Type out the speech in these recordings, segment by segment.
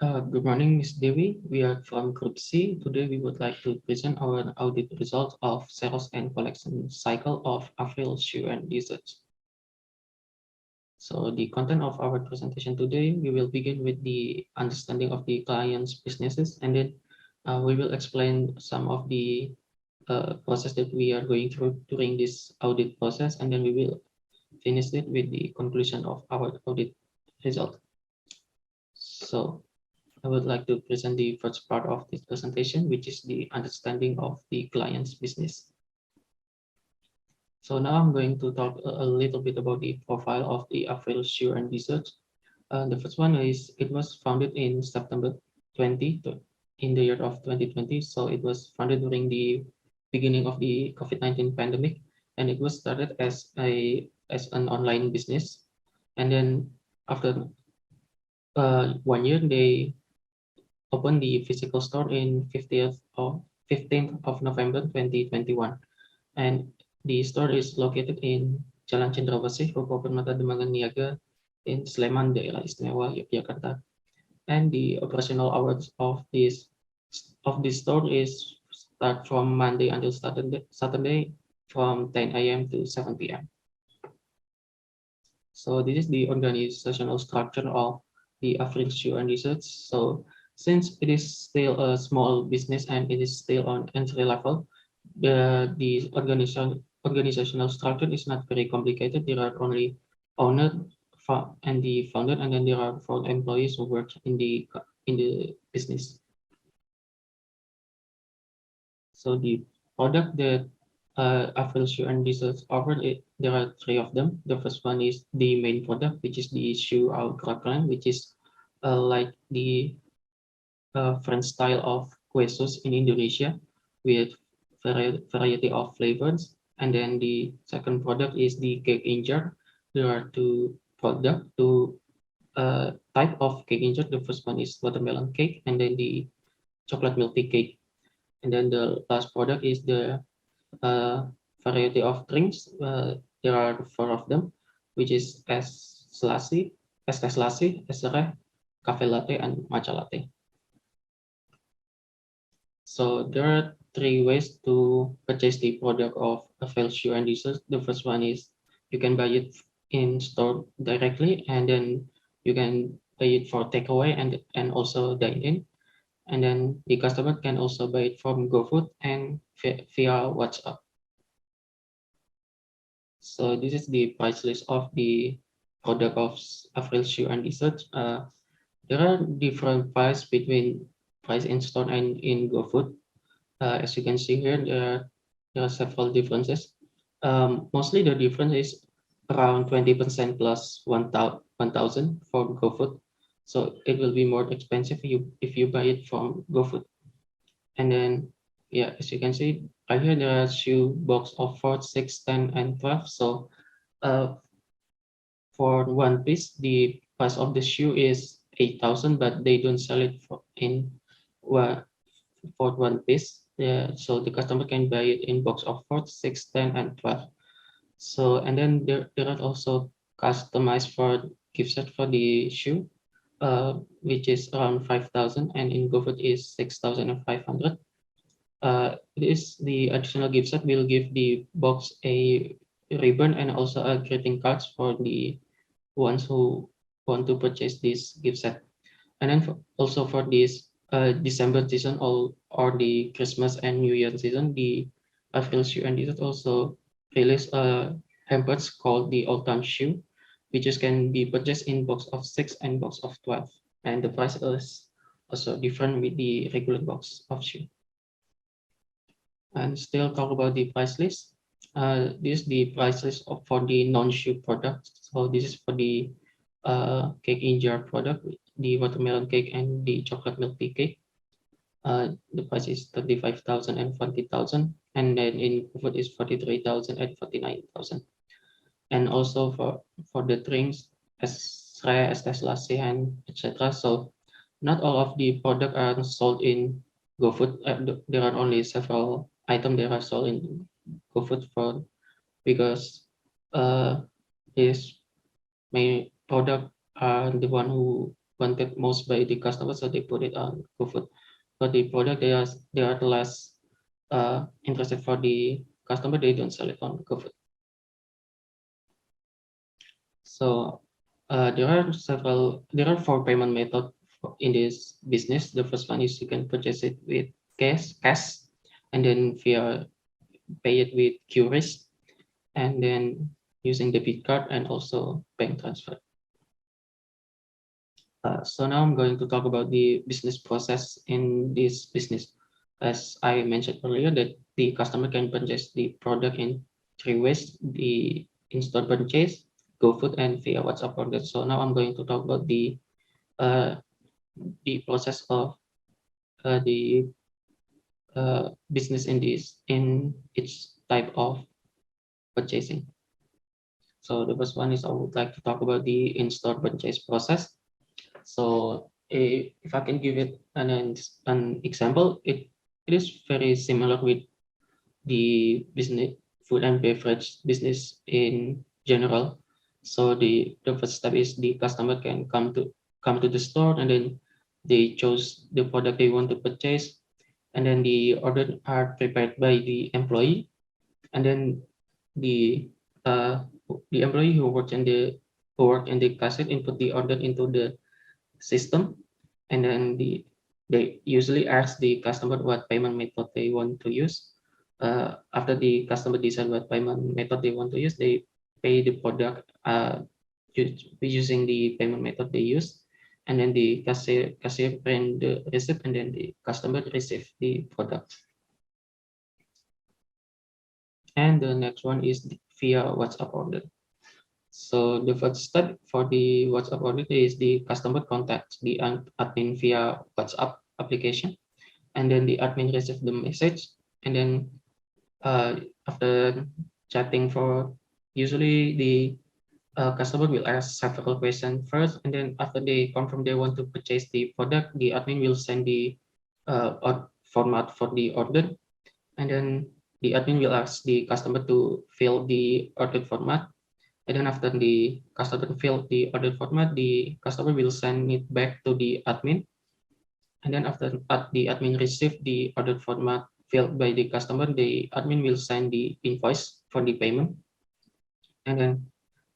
Good morning, Ms. Devi. We are from Group C. Today, we would like to present our audit results of sales and collection cycle of April shoe and desserts. So, the content of our presentation today, we will begin with the understanding of the client's businesses, and then we will explain some of the process that we are going through during this audit process, and then we will finish it with the conclusion of our audit result. So, I would like to present the first part of this presentation, which is the understanding of the client's business. So now I'm going to talk a little bit about the profile of the April Shoe and Research. The first one is it was founded in September 20 in the year of 2020. So it was founded during the beginning of the COVID-19 pandemic, and it was started as an online business. And then after 1 year, they opened the physical store in 15th of November 2021. And the store is located in Jalan Cendrawasih, Kabupaten Mata Demangan Niaga in Sleman, Daerah Istimewa Yogyakarta. And the operational hours of this store is start from Monday until Saturday from 10 a.m. to 7 p.m. So this is the organizational structure of the Afril Shoe and Research. So since it is still a small business and it is still on entry level, the organizational structure is not very complicated. There are only owner and the founder, and then there are 4 employees who work in the business. So the product that April Shoe and Research offer, there are three of them. The first one is the main product, which is the shoe Farkhan, which is like the French style of quesos in Indonesia with variety of flavors. And then the second product is the cake in jar. There are two type of cake in jar. The first one is watermelon cake, and then the chocolate milk tea cake. And then the last product is the uh, variety of drinks. There are four of them, which is es lassi, esere, cafe latte, and matcha latte. So there are three ways to purchase the product of Afel Shoe and Research. The first one is you can buy it in store directly, and then you can buy it for takeaway and also dine in. And then the customer can also buy it from GoFood and via WhatsApp. So this is the price list of the product of April Shoe and Research. There are different price in store and in GoFood. As you can see here, there are several differences. Mostly the difference is around 20% plus 1,000 for GoFood. So it will be more expensive if you buy it from GoFood. And then, yeah, as you can see, right here there are shoe box of 4, 6, 10, and 12. So for one piece, the price of the shoe is 8,000, but they don't sell it for one piece. Yeah, so the customer can buy it in box of 4, 6, 10, and 12. So, and then there are also customized for gift set for the shoe, which is around 5,000, and in GoFood is 6,500. It is the additional gift set will give the box a ribbon and also a greeting cards for the ones who want to purchase this gift set. And then also for this December season or the Christmas and New Year season, the April Shoe and Dessert also release hampers called the Autumn Shoe, which can be purchased in box of 6 and box of 12. And the price is also different with the regular box of shoe. And still talk about the price list. This is the price list for the non-shoe products. So this is for the cake in jar product, the watermelon cake and the chocolate milk tea cake. The price is 35,000 and 40,000, and then in food is 43,000 and 49,000. And also for the drinks, as lassi and etc. So not all of the product are sold in GoFood. There are only several items that are sold in GoFood for because this main product are the one who wanted most by the customer, so they put it on GoFood. But the product they are less interested for the customer, they don't sell it on GoFood. So there are four payment methods in this business. The first one is you can purchase it with cash, and then via pay it with QRIS, and then using debit card and also bank transfer. So now I'm going to talk about the business process in this business. As I mentioned earlier, that the customer can purchase the product in three ways: the in-store purchase, GoFood, and via WhatsApp order. So now I'm going to talk about uh, the process of the business in each type of purchasing. So the first one is I would like to talk about the in-store purchase process. So if I can give it an example, it is very similar with the business food and beverage business in general. So the first step is the customer can come to the store, and then they choose the product they want to purchase, and then the order are prepared by the employee, and then the uh, the employee who work in the cashier input the order into the system, and then they usually ask the customer what payment method they want to use. After the customer decide what payment method they want to use, they pay the product using the payment method they use, and then the cashier print the receipt, and then the customer receive the product. And the next one is via WhatsApp order. So the first step for the WhatsApp order is the customer contacts the admin via WhatsApp application, and then the admin receives the message, and then uh, after chatting for usually the customer will ask several questions first, and then after they confirm they want to purchase the product, the admin will send the format for the order, and then the admin will ask the customer to fill the order format. And then after the customer fill the order format, the customer will send it back to the admin. And then after the admin receive the order format filled by the customer, the admin will send the invoice for the payment. And then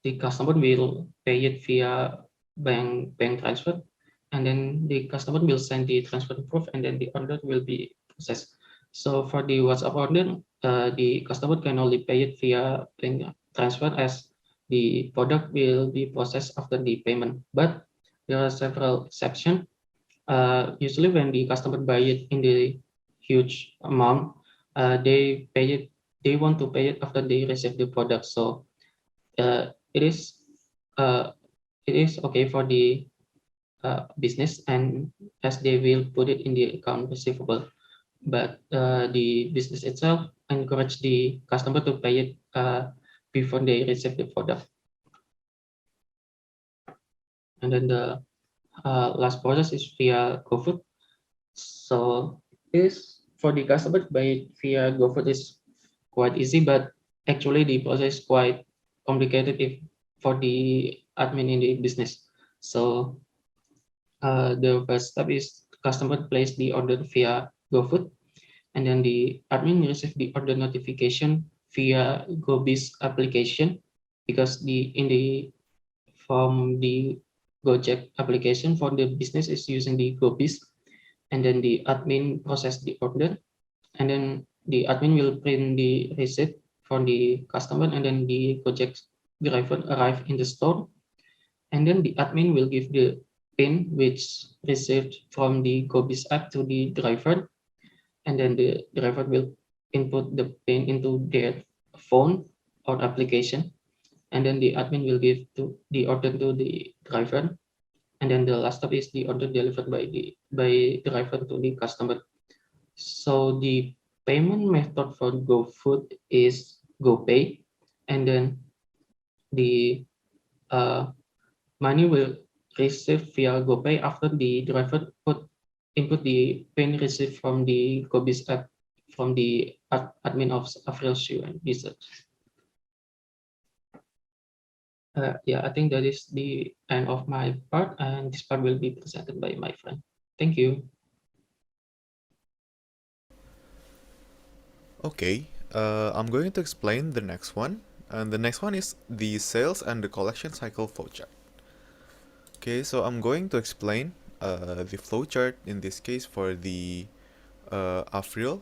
the customer will pay it via bank transfer. And then the customer will send the transfer proof, and then the order will be processed. So for the WhatsApp order, the customer can only pay it via bank transfer, as the product will be processed after the payment. But there are several exceptions. Usually when the customer buy it in the huge amount, they pay it. They want to pay it after they receive the product. So uh, it is uh, it is okay for the business, and as they will put it in the account receivable. But the business itself encourage the customer to pay it before they receive the product. And then the last process is via GoFood. So is for the customer to buy it via GoFood is quite easy, but actually the process is quite complicated if for the admin in the business. So the first step is customer place the order via GoFood, and then the admin receive the order notification via GoBiz application, because from the Gojek application for the business is using the GoBiz, and then the admin process the order, and then the admin will print the receipt for the customer, and then the Gojek driver arrive in the store, and then the admin will give the pin which received from the GoBiz app to the driver, and then the driver will input the pin into their phone or application, and then the admin will give to the order to the driver, and then the last step is the order delivered by driver to the customer. So the payment method for GoFood is GoPay, and then the uh, money will receive via GoPay after the driver input the pin received from the GoBiz app from the admin of Aurellya and Research. Yeah, I think that is the end of my part, and this part will be presented by my friend. Thank you. Okay, I'm going to explain the next one. And the next one is the sales and the collection cycle flowchart. Okay, so I'm going to explain the flowchart in this case for the Afril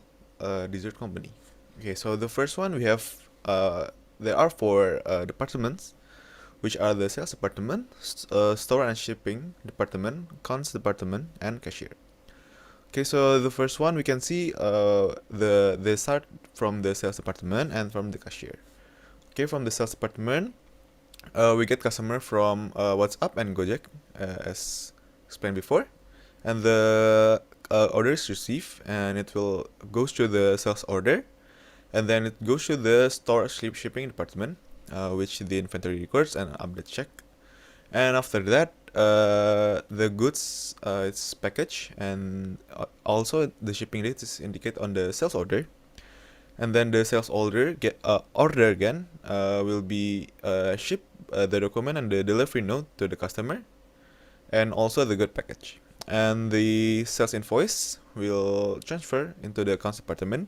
dessert company. Okay, so the first one we have there are four departments, which are the sales department, store and shipping department, accounts department, and cashier. Okay, so the first one we can see they start from the sales department and from the cashier. Okay, from the sales department, we get customer from WhatsApp and Gojek, as explained before, and the order is received, and it will goes to the sales order, and then it goes to the store shipping department, which the inventory records and update check, and after that, the goods it's packaged, and also the shipping date is indicated on the sales order, and then the sales order again will be ship the document and the delivery note to the customer, and also the good package, and the sales invoice will transfer into the accounts department,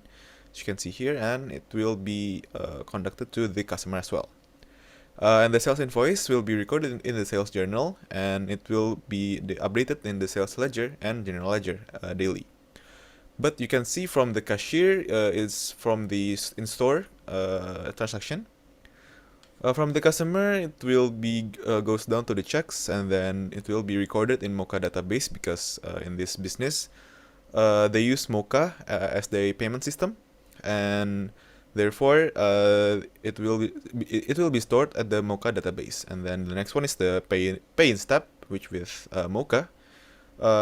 as you can see here, and it will be conducted to the customer as well. And the sales invoice will be recorded in the sales journal, and it will be updated in the sales ledger and general ledger daily. But you can see from the cashier is from the in-store transaction. From the customer, it will be goes down to the checks, and then it will be recorded in Mocha database, because in this business they use Mocha as their payment system, and therefore it will be stored at the Mocha database. And then the next one is the pay in step, which with Mocha.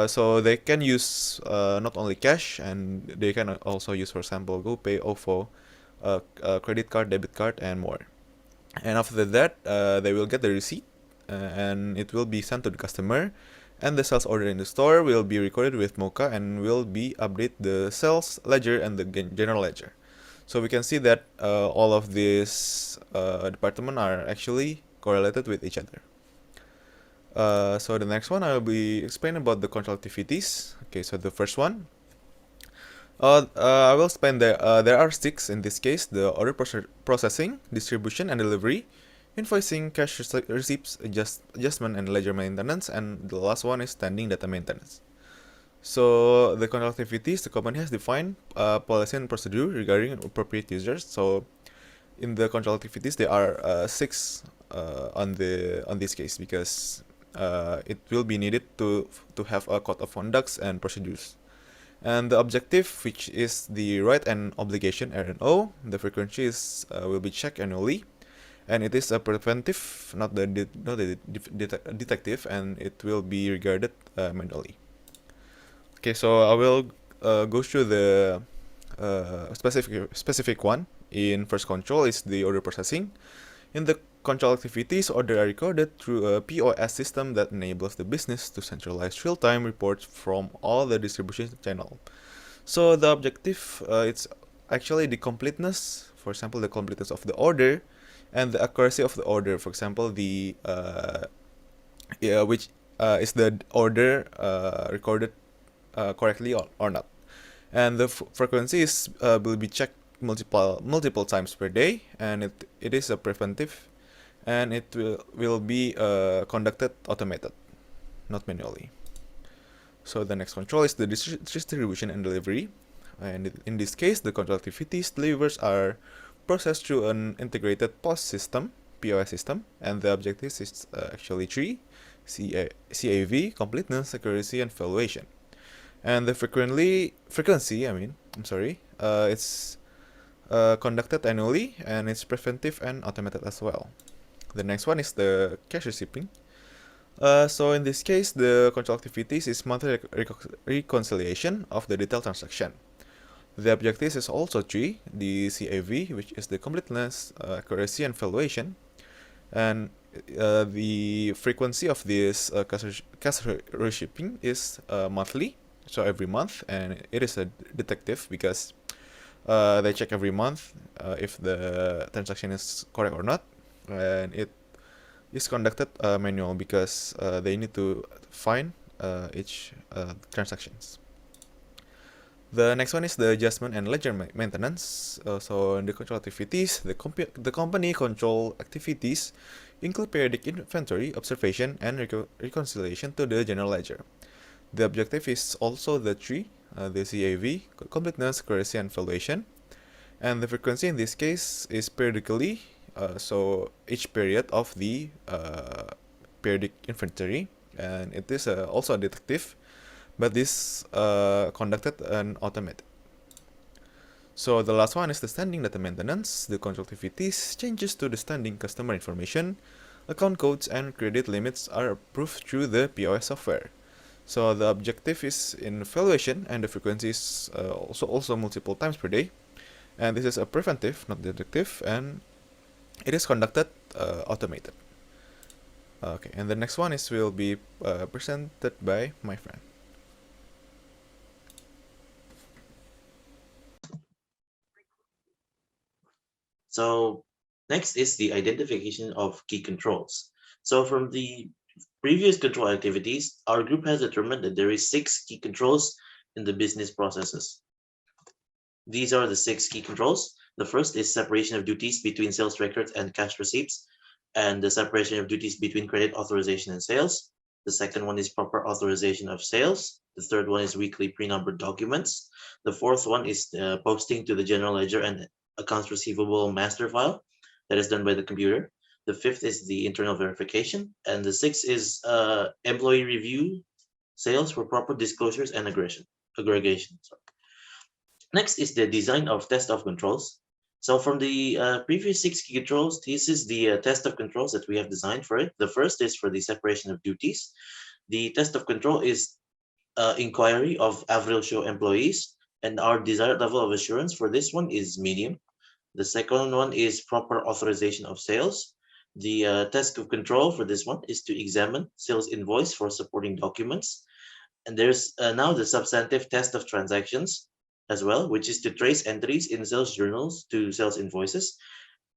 So they can use not only cash, and they can also use, for example, GoPay, OVO, credit card, debit card, and more. And after that, they will get the receipt, and it will be sent to the customer. And the sales order in the store will be recorded with Mocha, and will be update the sales ledger and the general ledger. So we can see that all of these departments are actually correlated with each other. So the next one, I will be explaining about the control activities. Okay, so the first one, I will explain there are six in this case: the order processing, distribution and delivery, invoicing, cash receipts, adjustment and ledger maintenance, and the last one is standing data maintenance. So the control activities, the company has defined policy and procedure regarding appropriate users. So in the control activities, there are six on this case, because it will be needed to have a code of conducts and procedures. And the objective, which is the right and obligation (R&O), the frequency is will be checked annually, and it is a preventive, not the detective, and it will be regarded manually. Okay, so I will go through the specific one. In first control is the order processing. In the control activities, orders are recorded through a POS system that enables the business to centralize real-time reports from all the distribution channel. So the objective, it's actually the completeness, for example, the completeness of the order, and the accuracy of the order. For example, the which is the order recorded correctly or not. And the frequency is will be checked multiple times per day, and it is a preventive, and it will be conducted automated, not manually. So the next control is the distribution and delivery, and in this case, the control activities delivers are processed through an integrated POS system, POS system, and the objectives is actually three: CAV, completeness, accuracy, and valuation. And the frequency, it's conducted annually, and it's preventive and automated as well. The next one is the cash receiving. So in this case, the control activities is monthly reconciliation of the detailed transaction. The objectives is also three: the CAV, which is the completeness, accuracy, and valuation, and the frequency of this cash receiving is monthly, so every month, and it is a detective, because they check every month if the transaction is correct or not, and is conducted manual because they need to find each transactions. The next one is the adjustment and ledger maintenance. So in the control activities, the company control activities include periodic inventory, observation, and reconciliation to the general ledger. The objective is also the three, the CAV, completeness, accuracy, and valuation. And the frequency in this case is periodically, so each period of the periodic inventory, and it is also a detective, but this conducted and automated. So the last one is the standing data maintenance. The control activities changes to the standing customer information, account codes, and credit limits are approved through the POS software. So the objective is in valuation, and the frequency is also multiple times per day. And this is a preventive, not detective, and it is conducted automated. Okay, and the next one will be presented by my friend. So next is the identification of key controls. So from the previous control activities, our group has determined that there is 6 key controls in the business processes. These are the 6 key controls. The first is separation of duties between sales records and cash receipts, and the separation of duties between credit authorization and sales. The second one is proper authorization of sales. The third one is weekly pre-numbered documents. The fourth one is posting to the general ledger and accounts receivable master file that is done by the computer. The fifth is the internal verification, and the sixth is employee review sales for proper disclosures and aggregation. Next is the design of test of controls. So from the previous 6 key controls, this is the test of controls that we have designed for it. The first is for the separation of duties. The test of control is inquiry of average show employees, and our desired level of assurance for this one is medium. The second one is proper authorization of sales. The test of control for this one is to examine sales invoice for supporting documents. And there's now the substantive test of transactions as well, which is to trace entries in sales journals to sales invoices.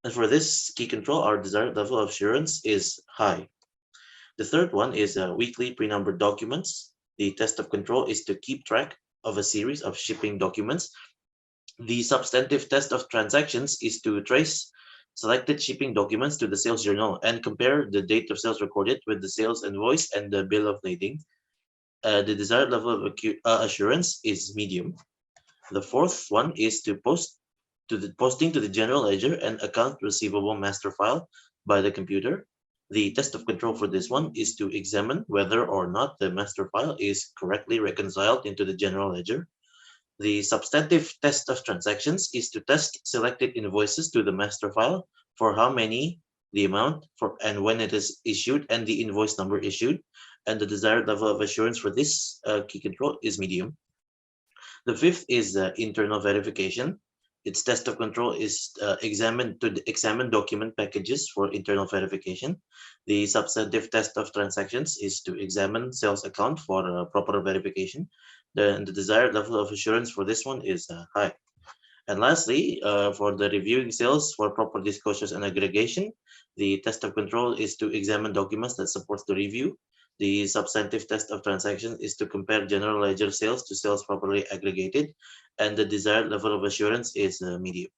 And for this key control, our desired level of assurance is high. The third one is weekly pre-numbered documents. The test of control is to keep track of a series of shipping documents. The substantive test of transactions is to trace selected shipping documents to the sales journal and compare the date of sales recorded with the sales invoice and the bill of lading. The desired level of assurance is medium. The fourth one is to posting to the general ledger and account receivable master file by the computer. The test of control for this one is to examine whether or not the master file is correctly reconciled into the general ledger. The substantive test of transactions is to test selected invoices to the master file for how many, the amount, and when it is issued, and the invoice number issued. And the desired level of assurance for this key control is medium. The fifth is internal verification. Its test of control is examine document packages for internal verification. The substantive test of transactions is to examine sales account for proper verification. The desired level of assurance for this one is high. And lastly, for the reviewing sales for proper disclosures and aggregation, the test of control is to examine documents that supports the review. The substantive test of transactions is to compare general ledger sales to sales properly aggregated, and the desired level of assurance is medium.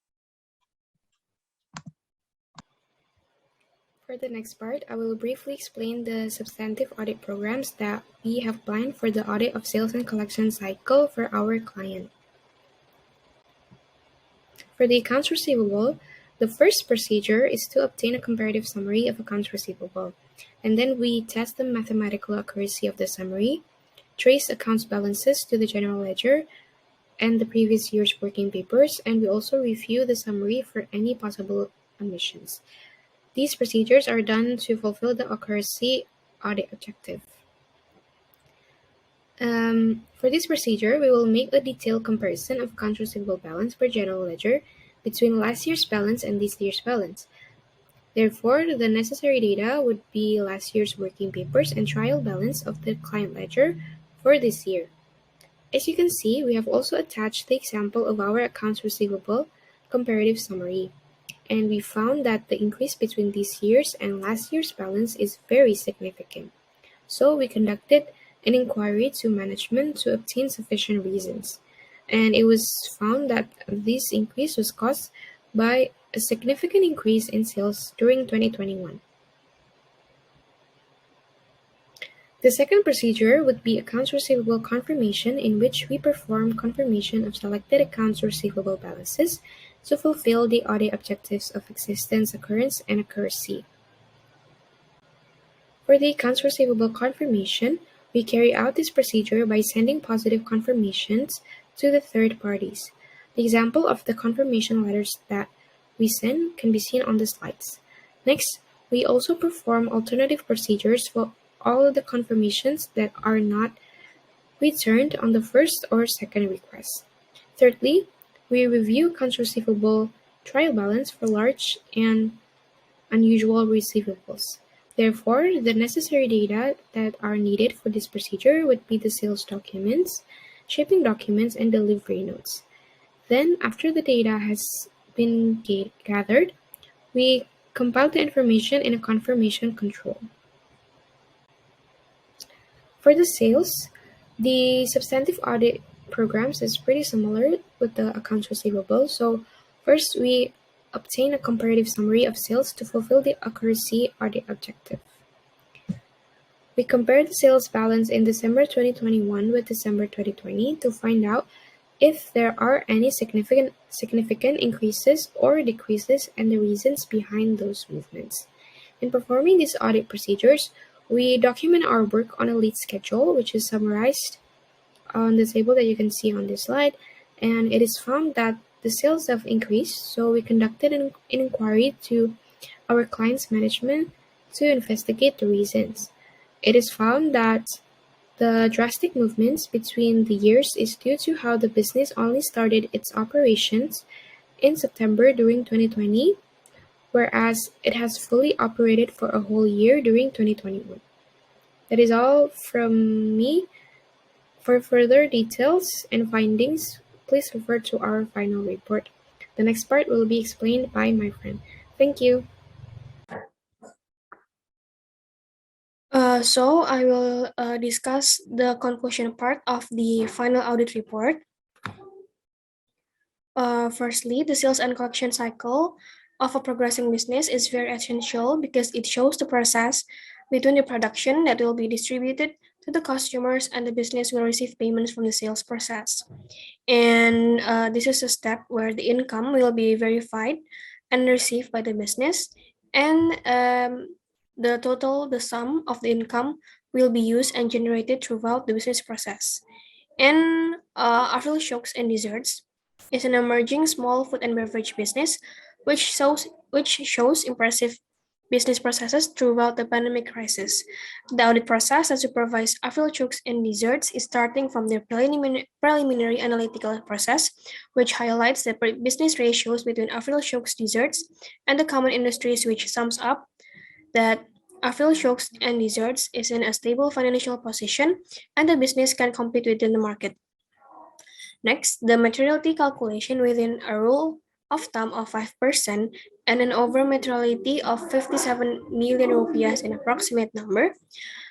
For the next part, I will briefly explain the substantive audit programs that we have planned for the audit of sales and collection cycle for our client. For the accounts receivable, the first procedure is to obtain a comparative summary of accounts receivable, and then we test the mathematical accuracy of the summary, trace accounts balances to the general ledger and the previous year's working papers, and we also review the summary for any possible omissions. These procedures are done to fulfill the accuracy audit objective. For this procedure, we will make a detailed comparison of accounts receivable balance per general ledger between last year's balance and this year's balance. Therefore, the necessary data would be last year's working papers and trial balance of the client ledger for this year. As you can see, we have also attached the example of our accounts receivable comparative summary. and we found that the increase between this year's and last year's balance is very significant. So we conducted an inquiry to management to obtain sufficient reasons, and it was found that this increase was caused by a significant increase in sales during 2021. The second procedure would be accounts receivable confirmation, in which we perform confirmation of selected accounts receivable balances to fulfill the audit objectives of existence, occurrence, and accuracy. For the accounts receivable confirmation, we carry out this procedure by sending positive confirmations to the third parties. The example of the confirmation letters that we send can be seen on the slides. Next, we also perform alternative procedures for all of the confirmations that are not returned on the first or second request. Thirdly, we review accounts receivable trial balance for large and unusual receivables. Therefore, the necessary data that are needed for this procedure would be the sales documents, shipping documents, and delivery notes. Then, after the data has been gathered, we compile the information in a confirmation control. For the sales, the substantive audit programs is pretty similar with the accounts receivable. So first, we obtain a comparative summary of sales to fulfill the accuracy audit objective. We compare the sales balance in December 2021 with December 2020 to find out if there are any significant increases or decreases and the reasons behind those movements. In performing these audit procedures, we document our work on a lead schedule, which is summarized on the table that you can see on this slide, and it is found that the sales have increased, so we conducted an inquiry to our client's management to investigate the reasons. It is found that the drastic movements between the years is due to how the business only started its operations in September during 2020, whereas it has fully operated for a whole year during 2021. That is all from me. For further details and findings, please refer to our final report. The next part will be explained by my friend. Thank you. So I will discuss the conclusion part of the final audit report. Firstly, the sales and collection cycle of a progressing business is very essential because it shows the process between the production that will be distributed to the customers and the business will receive payments from the sales process. And this is a step where the income will be verified and received by the business, and the sum of the income will be used and generated throughout the business process. And Aftershocks and Desserts is an emerging small food and beverage business which shows impressive business processes throughout the pandemic crisis. The audit process that supervises Aftershocks and Desserts is starting from their preliminary analytical process, which highlights the business ratios between Aftershocks Desserts and the common industries, which sums up that Aftershocks and Desserts is in a stable financial position and the business can compete within the market. Next, the materiality calculation within a rule of thumb of 5% and an over materiality of 57 million rupiah in approximate number,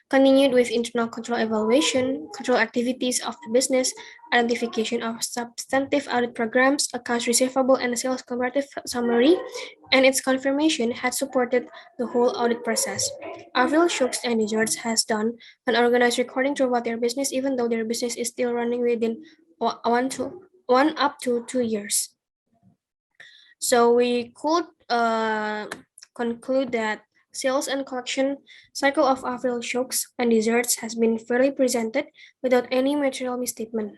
continued with internal control evaluation, control activities of the business, identification of substantive audit programs, accounts receivable, and sales comparative summary, and its confirmation had supported the whole audit process. Aftershocks and Desserts has done an organized recording throughout their business, even though their business is still running within 1 up to 2 years. So we could conclude that sales and collection cycle of Aftershocks and Desserts has been fairly presented without any material misstatement.